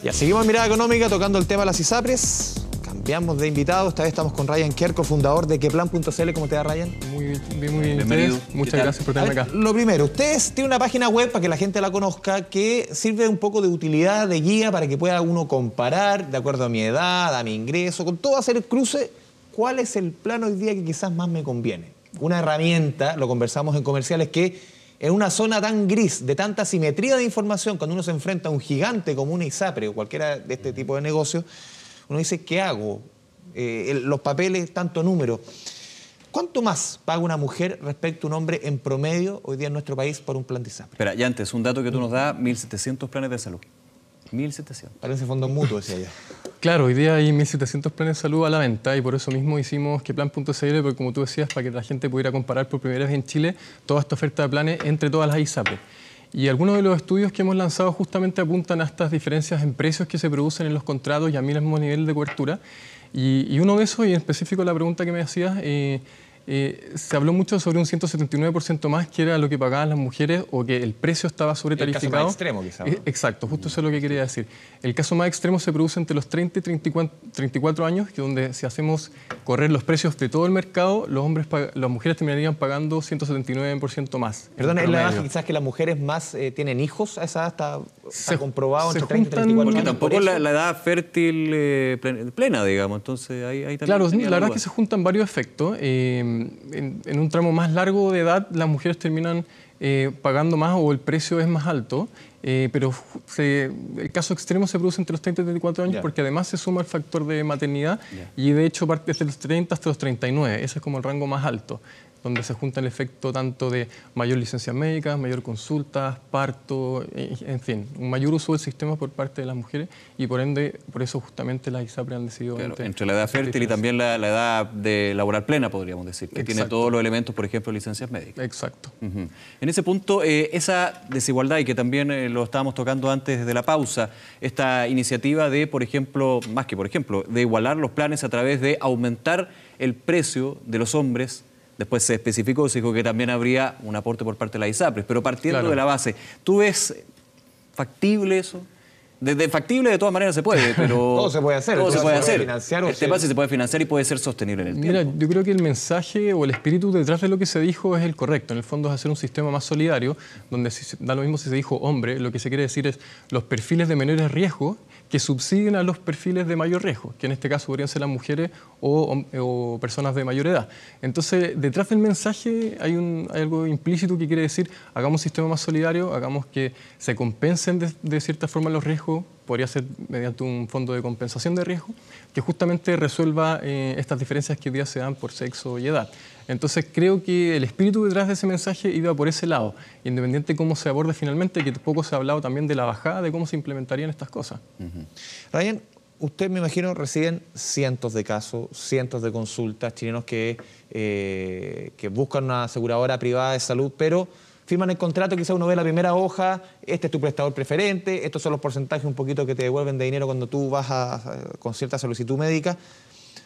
Ya seguimos en Mirada Económica tocando el tema de las ISAPRES. Cambiamos de invitado, esta vez estamos con Ryan Kerr, cofundador de Queplan.cl. ¿Cómo te va, Ryan? Muy bien. Bienvenido. Muchas gracias por tenerme acá. Lo primero, ustedes tienen una página web para que la gente la conozca que sirve un poco de utilidad, de guía para que pueda uno comparar de acuerdo a mi edad, a mi ingreso, con todo hacer el cruce, cuál es el plan hoy día que quizás más me conviene. Una herramienta, lo conversamos en comerciales, que en una zona tan gris, de tanta simetría de información, cuando uno se enfrenta a un gigante como una ISAPRE o cualquiera de este tipo de negocios, uno dice, ¿qué hago? Los papeles, tanto número. ¿Cuánto más paga una mujer respecto a un hombre en promedio hoy día en nuestro país por un plan de ISAPRE? Espera, y antes, un dato que tú nos das, 1.700 planes de salud. 1.700. Parece fondo mutuo, decía ella. Claro, hoy día hay 1.700 planes de salud a la venta y por eso mismo hicimos Queplan.cl, porque como tú decías, para que la gente pudiera comparar por primera vez en Chile toda esta oferta de planes entre todas las ISAPRES. Y algunos de los estudios que hemos lanzado justamente apuntan a estas diferencias en precios que se producen en los contratos y a mismo nivel de cobertura. Y uno de esos, y en específico la pregunta que me hacías, se habló mucho sobre un 179% más, que era lo que pagaban las mujeres o que el precio estaba sobretarificado. El caso más extremo, quizás, ¿no? Exacto, justo eso es lo que quería decir. El caso más extremo se produce entre los 30 y 34 años, que donde si hacemos correr los precios de todo el mercado, las mujeres terminarían pagando 179% más. Perdón, ¿es la edad quizás que las mujeres más tienen hijos a esa edad? Está comprobado entre 30 y 34 Porque años. tampoco la edad fértil plena, digamos. Entonces, ahí también. Claro, la verdad es que se juntan varios efectos. En un tramo más largo de edad, las mujeres terminan pagando más o el precio es más alto, pero el caso extremo se produce entre los 30 y 34 años porque además se suma el factor de maternidad y de hecho parte desde los 30 hasta los 39. Ese es como el rango más alto, donde se junta el efecto tanto de mayor licencias médicas, mayor consultas, parto, en fin, un mayor uso del sistema por parte de las mujeres y por ende, por eso justamente las ISAPRE han decidido... Claro, entre la edad fértil y también la edad de laboral plena, podríamos decir, que tiene todos los elementos, por ejemplo, licencias médicas. Exacto. En ese punto, esa desigualdad, y que también lo estábamos tocando antes de la pausa, esta iniciativa de, por ejemplo, más que por ejemplo, de igualar los planes a través de aumentar el precio de los hombres. Después se especificó, se dijo que también habría un aporte por parte de la ISAPRES, pero partiendo de la base, ¿tú ves factible eso? Desde factible de todas maneras se puede, pero... Todo se puede hacer. Todo se puede hacer. Este pase se puede financiar y puede ser sostenible en el tiempo. Mira, yo creo que el mensaje o el espíritu detrás de lo que se dijo es el correcto. En el fondo es hacer un sistema más solidario, donde da lo mismo si se dijo hombre, lo que se quiere decir es los perfiles de menores riesgos que subsidien a los perfiles de mayor riesgo, que en este caso podrían ser las mujeres o personas de mayor edad. Entonces, detrás del mensaje hay algo implícito que quiere decir, hagamos un sistema más solidario, hagamos que se compensen de cierta forma los riesgos, podría ser mediante un fondo de compensación de riesgo, que justamente resuelva estas diferencias que hoy día se dan por sexo y edad. Entonces creo que el espíritu detrás de ese mensaje iba por ese lado, independiente de cómo se aborde finalmente, que poco se ha hablado también de la bajada, de cómo se implementarían estas cosas. Ryan, usted me imagino reciben cientos de casos, cientos de consultas, chilenos que buscan una aseguradora privada de salud, pero firman el contrato, quizás uno ve la primera hoja, este es tu prestador preferente, estos son los porcentajes un poquito que te devuelven de dinero cuando tú vas con cierta solicitud médica.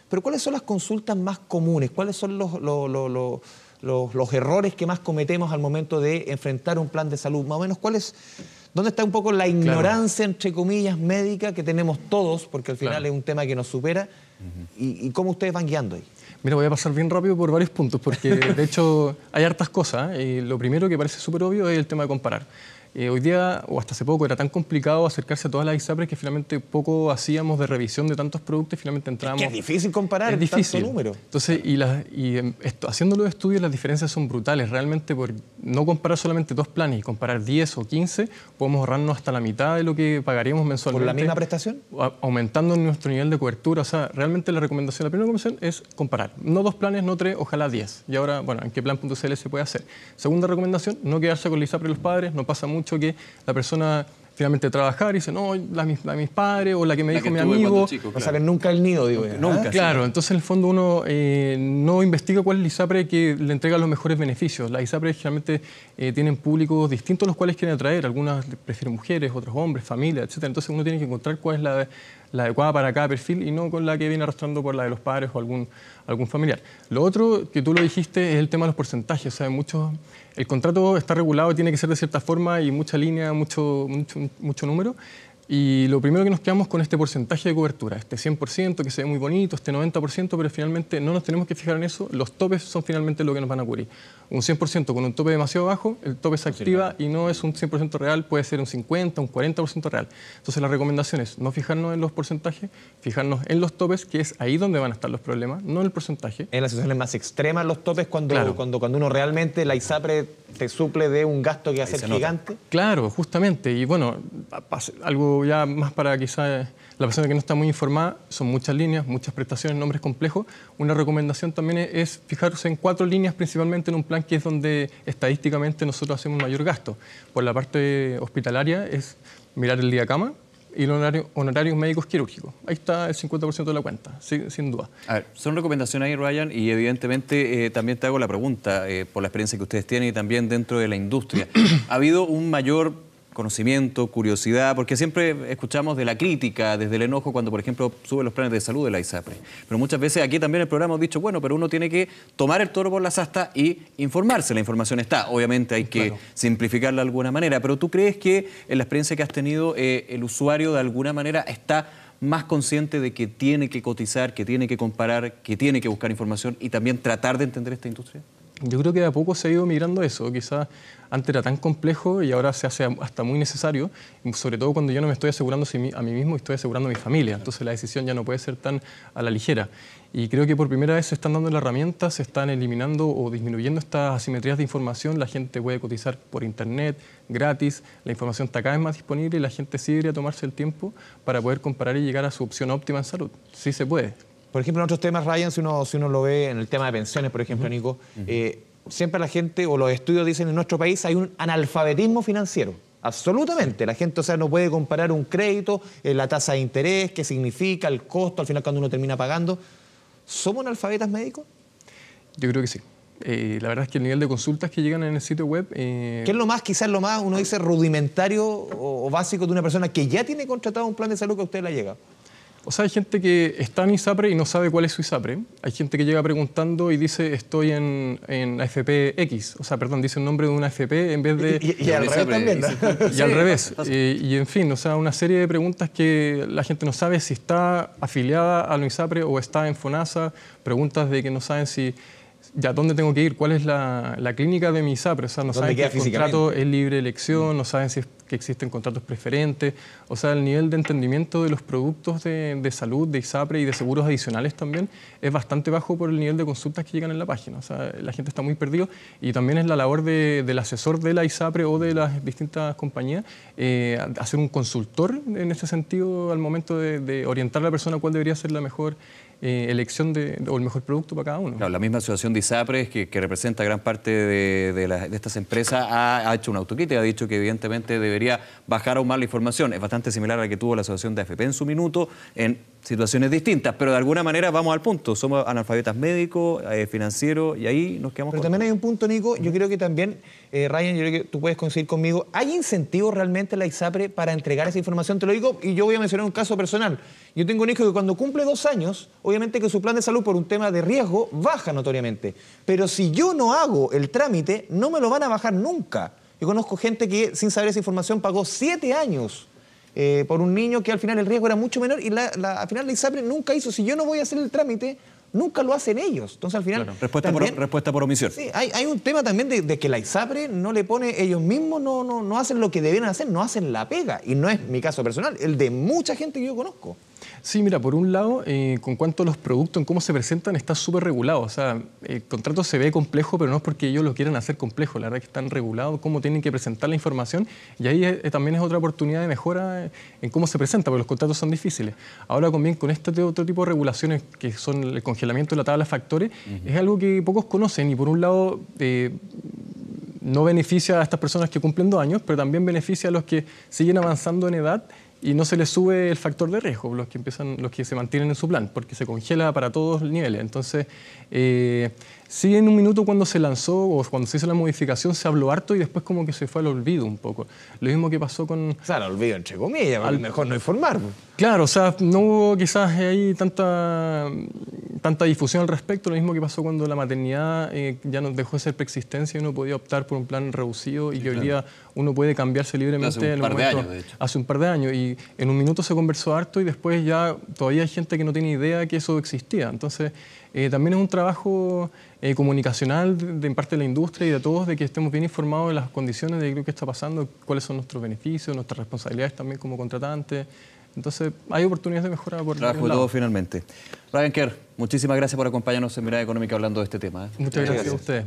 Pero ¿cuáles son las consultas más comunes? ¿Cuáles son los errores que más cometemos al momento de enfrentar un plan de salud? Más o menos, ¿dónde está un poco la ignorancia, entre comillas, médica que tenemos todos? Porque al final es un tema que nos supera. ¿Y cómo ustedes van guiando ahí? Mira, voy a pasar bien rápido por varios puntos, porque de hecho hay hartas cosas. Lo primero que parece súper obvio es el tema de comparar. Hoy día, o hasta hace poco, era tan complicado acercarse a todas las ISAPRES que finalmente poco hacíamos de revisión de tantos productos y finalmente entrábamos... Es que es difícil comparar tanto número. Entonces, haciendo los estudios, las diferencias son brutales. Realmente, por no comparar solamente 2 planes y comparar 10 o 15, podemos ahorrarnos hasta la mitad de lo que pagaríamos mensualmente. ¿Por la misma prestación? Aumentando nuestro nivel de cobertura. O sea, realmente la primera recomendación es comparar. No 2 planes, no 3, ojalá 10. Y ahora, bueno, en Queplan.cl se puede hacer. Segunda recomendación, no quedarse con la ISAPRE de los padres. No pasa mucho que la persona finalmente trabajar y dice, no, la de mis padres o la que me dijo mi amigo. Chico, claro. O sea, que nunca el nido, digo. Nunca. Claro, entonces en el fondo uno no investiga cuál es la ISAPRE que le entrega los mejores beneficios. Las ISAPRE generalmente tienen públicos distintos a los cuales quieren atraer. Algunas prefieren mujeres, otros hombres, familias, etc. Entonces uno tiene que encontrar cuál es la adecuada para cada perfil y no con la que viene arrastrando por la de los padres o algún familiar. Lo otro, que tú lo dijiste, es el tema de los porcentajes. O sea, el contrato está regulado y tiene que ser de cierta forma y mucha línea, mucho número. Y lo primero que nos quedamos con este porcentaje de cobertura, este 100% que se ve muy bonito, este 90%, pero finalmente no nos tenemos que fijar en eso, los topes son finalmente lo que nos van a cubrir. Un 100% con un tope demasiado bajo, el tope se activa y no es un 100% real, puede ser un 50, un 40% real. Entonces la recomendación es no fijarnos en los porcentajes, fijarnos en los topes, que es ahí donde van a estar los problemas, no en el porcentaje. En las situaciones más extremas los topes cuando, Claro. cuando uno realmente la ISAPRE te suple de un gasto que va a ser gigante. Claro, justamente. Y bueno, algo ya más para quizás la persona que no está muy informada, son muchas líneas, muchas prestaciones, nombres complejos. Una recomendación también es fijarse en 4 líneas principalmente en un plan que es donde estadísticamente nosotros hacemos mayor gasto. Por la parte hospitalaria es mirar el día cama y los honorarios médicos quirúrgicos. Ahí está el 50% de la cuenta, sin duda. A ver, son recomendaciones ahí, Ryan, y evidentemente también te hago la pregunta, por la experiencia que ustedes tienen y también dentro de la industria. ¿Ha habido un mayor conocimiento, curiosidad? Porque siempre escuchamos de la crítica, desde el enojo, cuando, por ejemplo, suben los planes de salud de la ISAPRE. Pero muchas veces aquí también en el programa hemos dicho, bueno, pero uno tiene que tomar el toro por las astas y informarse. La información está. Obviamente hay que simplificarla de alguna manera. Pero ¿tú crees que en la experiencia que has tenido, el usuario de alguna manera está más consciente de que tiene que cotizar, que tiene que comparar, que tiene que buscar información y también tratar de entender esta industria? Yo creo que de a poco se ha ido migrando eso. Quizás antes era tan complejo y ahora se hace hasta muy necesario, sobre todo cuando yo no me estoy asegurando a mí mismo y estoy asegurando a mi familia. Entonces la decisión ya no puede ser tan a la ligera. Y creo que por primera vez se están dando las herramientas, se están eliminando o disminuyendo estas asimetrías de información. La gente puede cotizar por internet, gratis, la información está cada vez más disponible y la gente sí debería tomarse el tiempo para poder comparar y llegar a su opción óptima en salud. Sí se puede. Por ejemplo, en otros temas, Ryan, si uno lo ve en el tema de pensiones, por ejemplo, Nico, siempre la gente o los estudios dicen en nuestro país hay un analfabetismo financiero. Absolutamente. La gente, o sea, no puede comparar un crédito, la tasa de interés, qué significa, el costo, al final cuando uno termina pagando. ¿Somos analfabetas médicos? Yo creo que sí. La verdad es que el nivel de consultas que llegan en el sitio web... ¿Qué es lo más, quizás lo más, uno dice, rudimentario o básico de una persona que ya tiene contratado un plan de salud que a usted le llega? O sea, hay gente que está en ISAPRE y no sabe cuál es su ISAPRE. Hay gente que llega preguntando y dice estoy en AFP X. O sea, perdón, dice el nombre de una AFP en vez de... Y al revés también, ¿no? Y al revés. Y en fin, o sea, una serie de preguntas que la gente no sabe si está afiliada a la ISAPRE o está en FONASA. Preguntas de que no saben si... Ya, ¿dónde tengo que ir? ¿Cuál es la clínica de mi ISAPRE? O sea, no saben que el contrato es libre elección, no saben si es que existen contratos preferentes. O sea, el nivel de entendimiento de los productos de salud, de ISAPRE y de seguros adicionales también es bastante bajo por el nivel de consultas que llegan en la página. O sea, la gente está muy perdido y también es la labor del asesor de la ISAPRE o de las distintas compañías hacer un consultor en ese sentido al momento de orientar a la persona cuál debería ser la mejor elección o el mejor producto para cada uno. Claro, la misma asociación de ISAPRES que representa gran parte de estas empresas ha hecho una autocrítica, ha dicho que evidentemente debería bajar aún más la información. Es bastante similar a la que tuvo la asociación de AFP en su minuto, en situaciones distintas, pero de alguna manera vamos al punto. Somos analfabetas médicos, financieros, y ahí nos quedamos Pero también hay un punto, Nico, yo creo que también, Ryan, yo creo que tú puedes coincidir conmigo, ¿hay incentivos realmente en la ISAPRE para entregar esa información? Te lo digo y yo voy a mencionar un caso personal. Yo tengo un hijo que cuando cumple 2 años, obviamente que su plan de salud por un tema de riesgo baja notoriamente. Pero si yo no hago el trámite, no me lo van a bajar nunca. Yo conozco gente que sin saber esa información pagó 7 años por un niño que al final el riesgo era mucho menor y al final la ISAPRE nunca hizo. Si yo no voy a hacer el trámite, nunca lo hacen ellos. Entonces al final... Claro, respuesta por omisión. Sí, hay un tema también de que la ISAPRE no le pone, ellos mismos no hacen lo que deben hacer, no hacen la pega. Y no es mi caso personal, el de mucha gente que yo conozco. Sí, mira, por un lado, con cuanto a los productos, en cómo se presentan, está súper regulado. O sea, el contrato se ve complejo, pero no es porque ellos lo quieran hacer complejo. La verdad es que están regulados, cómo tienen que presentar la información. Y ahí también es otra oportunidad de mejora en cómo se presenta, porque los contratos son difíciles. Ahora, también con este otro tipo de regulaciones, que son el congelamiento de la tabla de factores, es algo que pocos conocen. Y por un lado, no beneficia a estas personas que cumplen 2 años, pero también beneficia a los que siguen avanzando en edad y no se les sube el factor de riesgo, los que se mantienen en su plan, porque se congela para todos los niveles. Entonces, sí, en un minuto cuando se lanzó o cuando se hizo la modificación se habló harto y después como que se fue al olvido un poco. Lo mismo que pasó con... O sea, al olvido entre comillas, mejor no informar. Claro, o sea, no hubo quizás ahí tanta difusión al respecto, lo mismo que pasó cuando la maternidad ya nos dejó de ser preexistencia y uno podía optar por un plan reducido y que hoy día uno puede cambiarse libremente. Hace un par de años, de hecho. Hace un par de años, y en un minuto se conversó harto y después ya todavía hay gente que no tiene idea que eso existía. Entonces, también es un trabajo comunicacional de parte de la industria y de todos, de que estemos bien informados de las condiciones de lo que está pasando, cuáles son nuestros beneficios, nuestras responsabilidades también como contratantes. Entonces, hay oportunidades de mejora por Trabajo de todo finalmente. Brian Kerr, muchísimas gracias por acompañarnos en Mirada Económica hablando de este tema. Muchas gracias a ustedes.